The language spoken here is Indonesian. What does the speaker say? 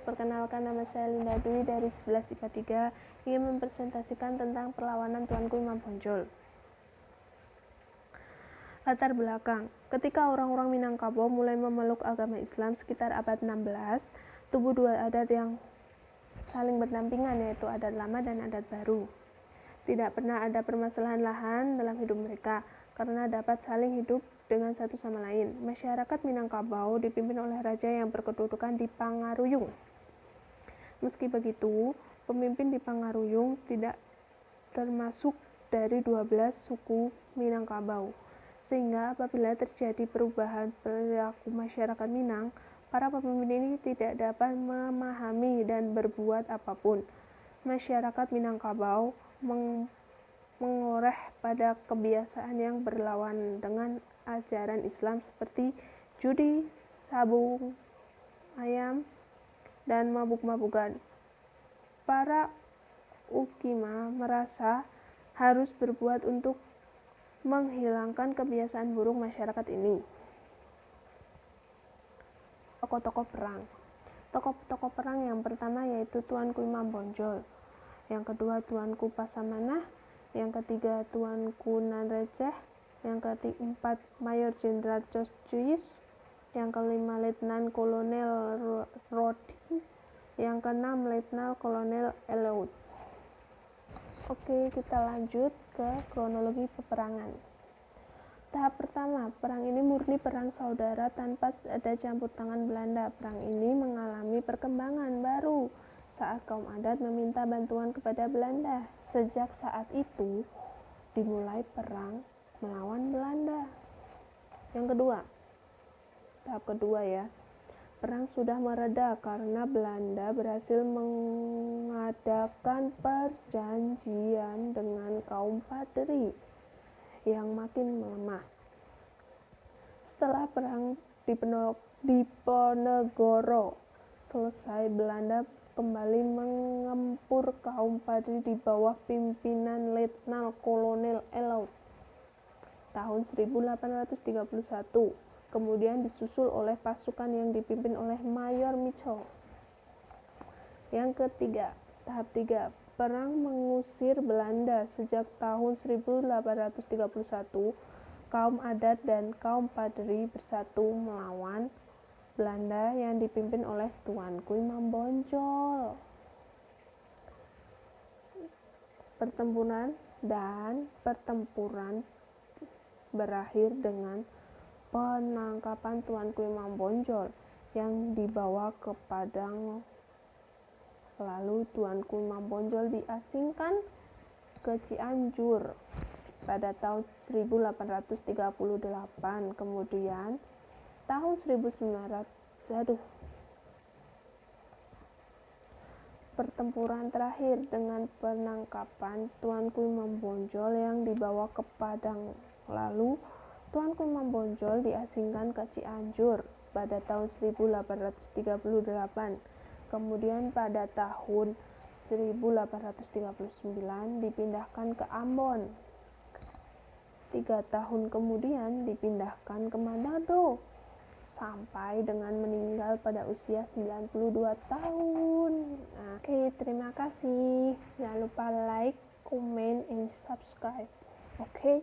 Perkenalkan, nama saya Linda Dwi dari 11 IPA 3, ingin mempresentasikan tentang perlawanan Tuanku Imam Bonjol. Latar belakang, ketika orang-orang Minangkabau mulai memeluk agama Islam sekitar abad 16, tumbuh dua adat yang saling berdampingan, yaitu adat lama dan adat baru. Tidak pernah ada permasalahan lahan dalam hidup mereka, karena dapat saling hidup dengan satu sama lain. Masyarakat Minangkabau dipimpin oleh raja yang berkedudukan di Pangaruyung. Meski begitu, pemimpin di Pangaruyung tidak termasuk dari 12 suku Minangkabau, sehingga apabila terjadi perubahan perilaku masyarakat Minang, para pemimpin ini tidak dapat memahami dan berbuat apapun. Masyarakat Minangkabau mengoreh pada kebiasaan yang berlawan dengan ajaran Islam seperti judi, sabung ayam, dan mabuk-mabukan. Para ukima merasa harus berbuat untuk menghilangkan kebiasaan buruk masyarakat ini. Tokoh-tokoh perang. Tokoh-tokoh perang yang pertama yaitu Tuanku Imam Bonjol, yang kedua Tuanku Pasamanah, yang ketiga Tuanku Nanreceh, yang keempat Mayor Jenderal Coscuis, yang kelima Letnan Kolonel Rodi, yang keenam Letnan Kolonel Eleut. Oke, kita lanjut ke kronologi peperangan. Tahap pertama, perang ini murni perang saudara tanpa ada campur tangan Belanda. Perang ini mengalami perkembangan baru saat kaum adat meminta bantuan kepada Belanda. Sejak saat itu dimulai perang melawan Belanda. Yang kedua, tahap kedua ya, perang sudah mereda karena Belanda berhasil mengadakan perjanjian dengan kaum Padri yang makin melemah. Setelah perang di Ponegoro selesai, Belanda kembali mengempur kaum Padri di bawah pimpinan Letnan Kolonel Eleut tahun 1831, kemudian disusul oleh pasukan yang dipimpin oleh Mayor Mitchell. Yang ketiga, tahap 3, perang mengusir Belanda. Sejak tahun 1831, kaum adat dan kaum Padri bersatu melawan Belanda yang dipimpin oleh Tuanku Imam Bonjol. Pertempuran berakhir dengan penangkapan Tuanku Imam Bonjol yang dibawa ke Padang. Lalu Tuanku Imam Bonjol diasingkan ke Cianjur pada tahun 1838. Kemudian tahun 1900 pertempuran terakhir dengan penangkapan Tuanku Imam Bonjol yang dibawa ke Padang. Lalu Tuanku Imam Bonjol diasingkan ke Cianjur pada tahun 1838. Kemudian pada tahun 1839 dipindahkan ke Ambon. 3 tahun kemudian dipindahkan ke Manado sampai dengan meninggal pada usia 92 tahun. Oke, terima kasih. Jangan lupa like, comment, and subscribe. Oke.